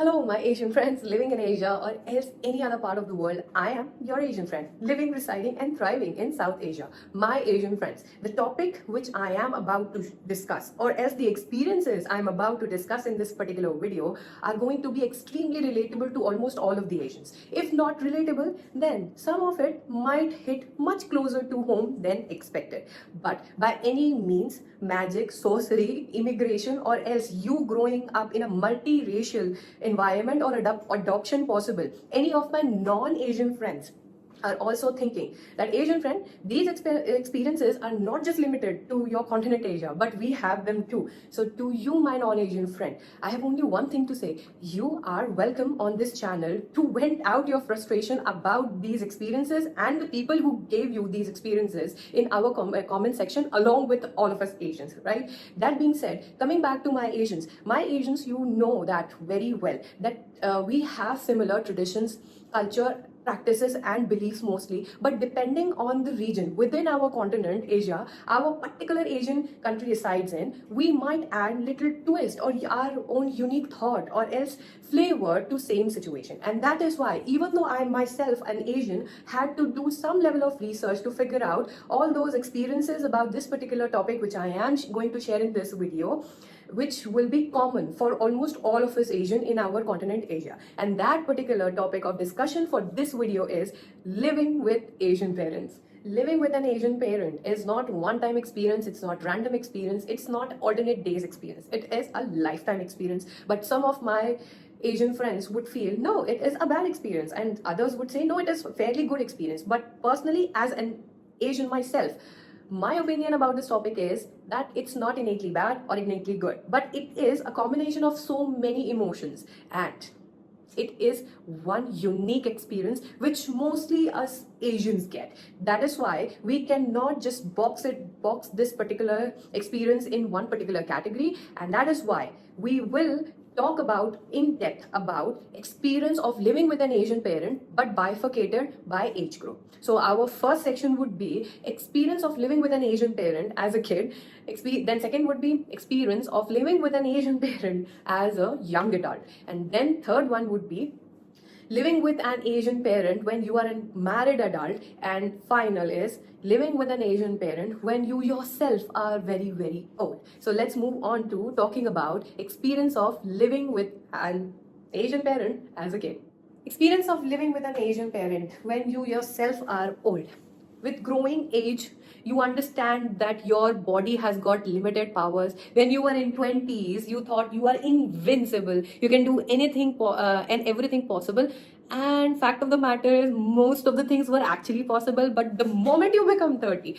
Hello, my Asian friends living in Asia or else any other part of the world. I am your Asian friend living, residing, and thriving in South Asia. My Asian friends, the topic which I am about to discuss, or else the experiences I am about to discuss in this particular video, are going to be extremely relatable to almost all of the Asians. If not relatable, then some of it might hit much closer to home than expected. But by any means, magic, sorcery, immigration, or else you growing up in a multiracial environment or adoption possible, any of my non-Asian friends are also thinking that Asian friend, these experiences are not just limited to your continent Asia, but we have them too. So to you, my non-Asian friend, I have only one thing to say: you are welcome on this channel to vent out your frustration about these experiences and the people who gave you these experiences in our comment section, along with all of us Asians, right? That being said, coming back to my Asians, you know that very well that we have similar traditions, culture, practices and beliefs mostly, but depending on the region within our continent Asia, our particular Asian country resides in, we might add little twist or our own unique thought or else flavor to same situation. And that is why, even though I myself, an Asian, had to do some level of research to figure out all those experiences about this particular topic which I am going to share in this video, which will be common for almost all of us Asian in our continent Asia. And that particular topic of discussion for this video is living with Asian parents. Living with an Asian parent is not one-time experience, it's not random experience, it's not alternate days experience. It is a lifetime experience. But some of my Asian friends would feel, no, it is a bad experience. And others would say, no, it is a fairly good experience. But personally, as an Asian myself, my opinion about this topic is that it's not innately bad or innately good, but it is a combination of so many emotions, and it is one unique experience which mostly us Asians get. That is why we cannot just box this particular experience in one particular category, and that is why we will talk about in depth about experience of living with an Asian parent, but bifurcated by age group. So our first section would be experience of living with an Asian parent as a kid. Then second would be experience of living with an Asian parent as a young adult. And then third one would be living with an Asian parent when you are a married adult, and final is living with an Asian parent when you yourself are very, very old. So let's move on to talking about experience of living with an Asian parent as a kid. Experience of living with an Asian parent when you yourself are old. With growing age, you understand that your body has got limited powers. When you were in 20s, you thought you are invincible. You can do anything and everything possible. And fact of the matter is, most of the things were actually possible. But the moment you become 30,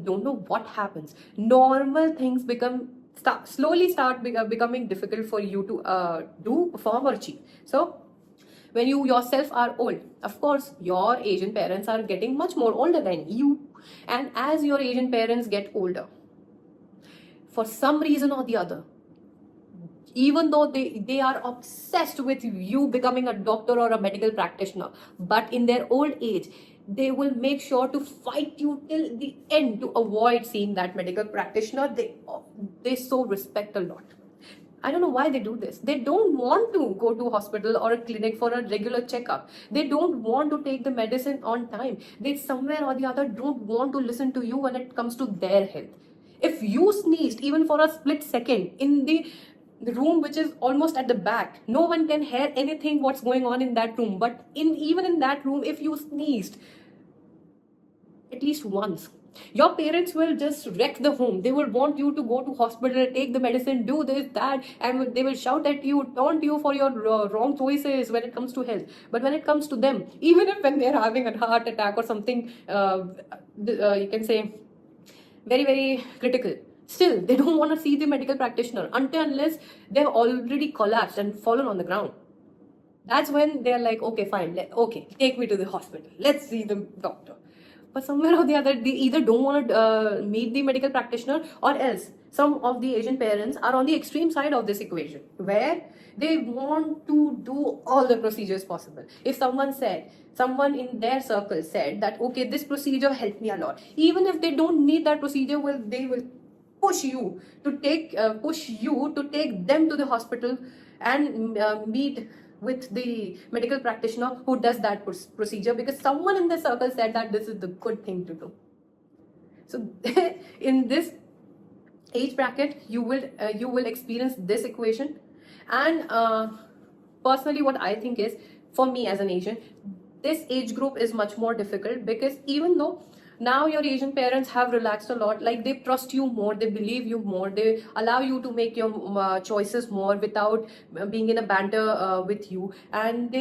don't know what happens. Normal things slowly start becoming difficult for you to do, perform, or achieve. So when you yourself are old, of course, your Asian parents are getting much more older than you. And as your Asian parents get older, for some reason or the other, even though they are obsessed with you becoming a doctor or a medical practitioner, but in their old age, they will make sure to fight you till the end to avoid seeing that medical practitioner. They so respect a lot. I don't know why they do this. They don't want to go to a hospital or a clinic for a regular checkup. They don't want to take the medicine on time. They somewhere or the other don't want to listen to you when it comes to their health. If you sneezed even for a split second in the room which is almost at the back, no one can hear anything what's going on in that room. But even in that room, if you sneezed at least once, your parents will just wreck the home. They will want you to go to hospital, take the medicine, do this, that, and they will shout at you, taunt you for your wrong choices when it comes to health. But when it comes to them, even if when they're having a heart attack or something, you can say very, very critical, still they don't want to see the medical practitioner unless they've already collapsed and fallen on the ground. That's when they're like, okay, fine, okay, take me to the hospital. Let's see the doctor. But somewhere or the other, they either don't want to meet the medical practitioner, or else some of the Asian parents are on the extreme side of this equation, where they want to do all the procedures possible. If someone in their circle said that, okay, this procedure helped me a lot, even if they don't need that procedure, they will push you to take them to the hospital and meet with the medical practitioner who does that procedure because someone in the circle said that this is the good thing to do. So in this age bracket, you will experience this equation. And personally, what I think is, for me as an Asian, this age group is much more difficult because even though now your Asian parents have relaxed a lot, like they trust you more, they believe you more, they allow you to make your choices more without being in a banter with you, and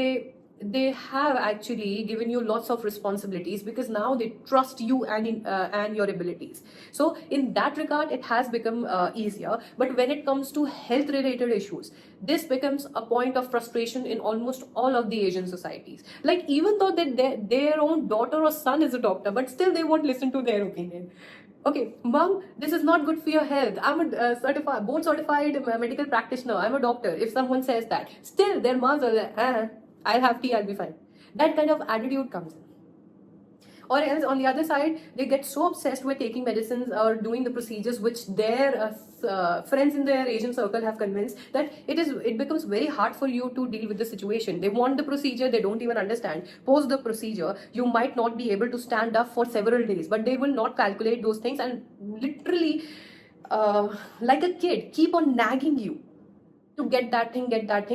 they have actually given you lots of responsibilities because now they trust you and your abilities. So in that regard, it has become easier. But when it comes to health related issues, this becomes a point of frustration in almost all of the Asian societies. Like even though their own daughter or son is a doctor, but still they won't listen to their opinion. Okay, mom, this is not good for your health. I'm a board certified medical practitioner. I'm a doctor. If someone says that, still their moms are like, I'll have tea, I'll be fine. That kind of attitude comes in. Or else, on the other side, they get so obsessed with taking medicines or doing the procedures which their friends in their Asian circle have convinced that it becomes very hard for you to deal with the situation. They want the procedure, they don't even understand. Post the procedure, you might not be able to stand up for several days, but they will not calculate those things and literally, like a kid, keep on nagging you to get that thing,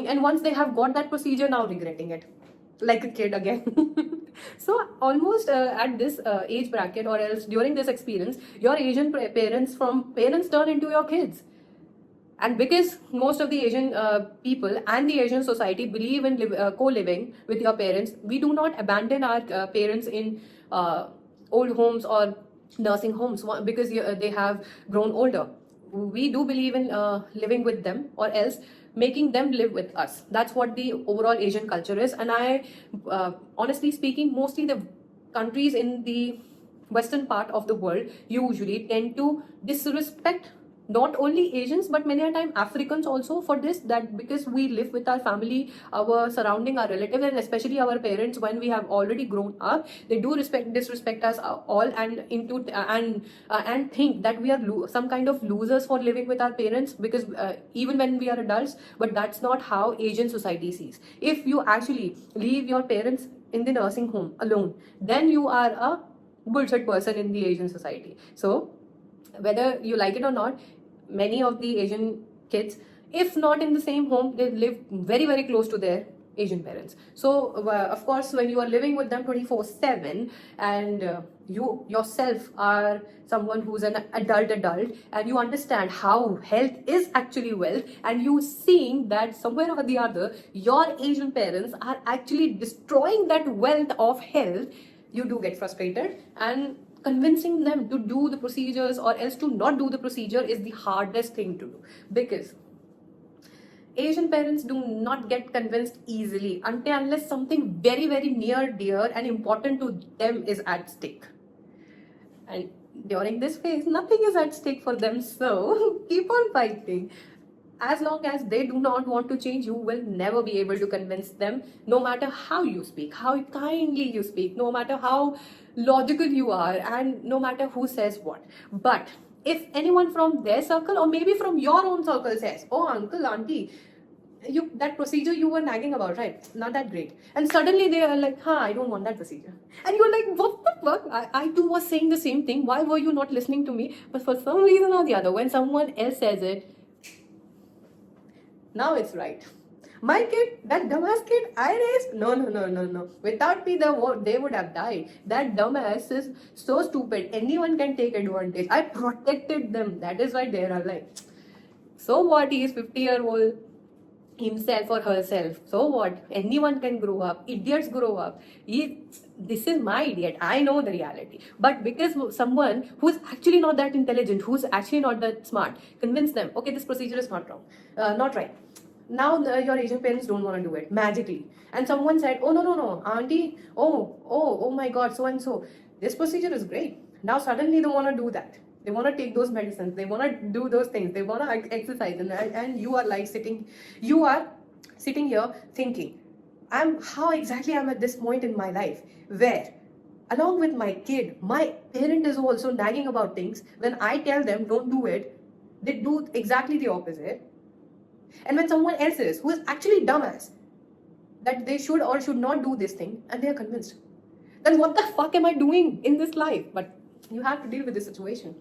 and once they have got that procedure, now regretting it like a kid again. So almost at this age bracket, or else during this experience, your Asian parents turn into your kids. And because most of the Asian people and the Asian society believe in co-living with your parents, we do not abandon our parents in old homes or nursing homes because they have grown older. We do believe in living with them, or else making them live with us. That's what the overall Asian culture is. And I, honestly speaking, mostly the countries in the western part of the world usually tend to disrespect not only Asians but many a time Africans also for this, that because we live with our family, our surrounding, our relatives, and especially our parents when we have already grown up, they do disrespect us all and think that we are some kind of losers for living with our parents because even when we are adults. But that's not how Asian society sees. If you actually leave your parents in the nursing home alone, then you are a bullshit person in the Asian society. So whether you like it or not, many of the Asian kids, if not in the same home, they live very, very close to their Asian parents. So, of course, when you are living with them 24/7 and you yourself are someone who's an adult and you understand how health is actually wealth, and you seeing that somewhere or the other, your Asian parents are actually destroying that wealth of health, you do get frustrated, and convincing them to do the procedures or else to not do the procedure is the hardest thing to do, because Asian parents do not get convinced easily unless something very, very near dear and important to them is at stake. And during this phase, nothing is at stake for them, so keep on fighting. As long as they do not want to change, you will never be able to convince them, no matter how you speak, how kindly you speak, no matter how logical you are, and no matter who says what. But if anyone from their circle or maybe from your own circle says, oh, uncle, auntie, that procedure you were nagging about, right? Not that great. And suddenly they are like, I don't want that procedure. And you're like, what the fuck? I too was saying the same thing. Why were you not listening to me? But for some reason or the other, when someone else says it, now it's right. My kid, that dumbass kid I raised, no. Without me, they would have died. That dumbass is so stupid. Anyone can take advantage. I protected them. That is why they are alive. So what? He is 50-year-old himself or herself. So what? Anyone can grow up. Idiots grow up. This is my idiot. I know the reality. But because someone who's actually not that intelligent, who's actually not that smart, convince them, okay, this procedure is not wrong, not right. Now your Asian parents don't want to do it magically. And someone said, oh, no, auntie, oh my God, so and so. This procedure is great. Now suddenly they want to do that. They want to take those medicines. They want to do those things. They want to exercise. And you are like sitting here thinking, how exactly I'm at this point in my life where, along with my kid, my parent is also nagging about things. When I tell them don't do it, they do exactly the opposite. And when someone else is, who is actually dumbass, that they should or should not do this thing, and they are convinced, then what the fuck am I doing in this life? But you have to deal with this situation.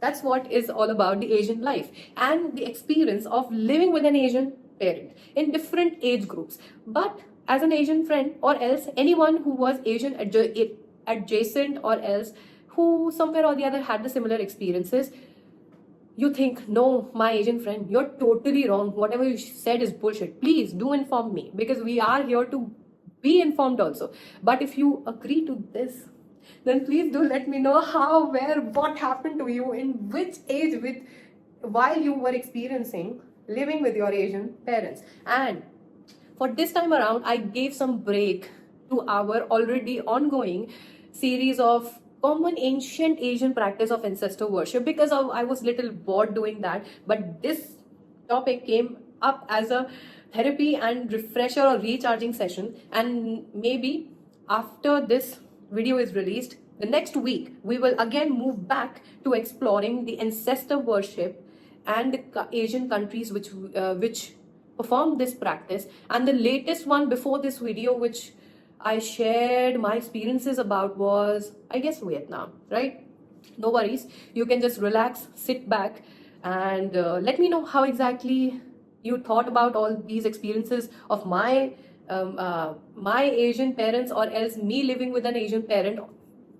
That's what is all about the Asian life and the experience of living with an Asian parent in different age groups. But as an Asian friend, or else anyone who was Asian adjacent, or else who somewhere or the other had the similar experiences, you think, no, my Asian friend, you're totally wrong. Whatever you said is bullshit. Please do inform me, because we are here to be informed also. But if you agree to this, then please do let me know how, where, what happened to you, in which age, with while you were experiencing living with your Asian parents. And for this time around, I gave some break to our already ongoing series of common ancient Asian practice of ancestor worship, because I was little bored doing that. But this topic came up as a therapy and refresher or recharging session, and maybe after this video is released, the next week we will again move back to exploring the ancestor worship and the Asian countries which perform this practice. And the latest one before this video, which I shared my experiences about, was, I guess, Vietnam, right? No worries, you can just relax, sit back, and let me know how exactly you thought about all these experiences of my Asian parents, or else me living with an Asian parent.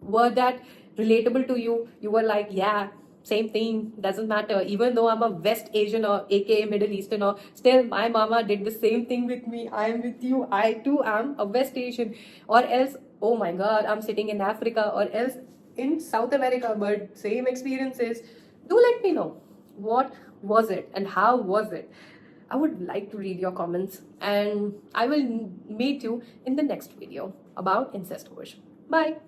Were that relatable to you? You were like, yeah, same thing, doesn't matter. Even though I'm a West Asian, or aka Middle Eastern, or still my mama did the same thing with me. I am with you. I too am a West Asian. Or else, oh my God, I'm sitting in Africa, or else in South America, but same experiences. Do let me know, what was it and how was it? I would like to read your comments, and I will meet you in the next video about ancestor worship. Bye.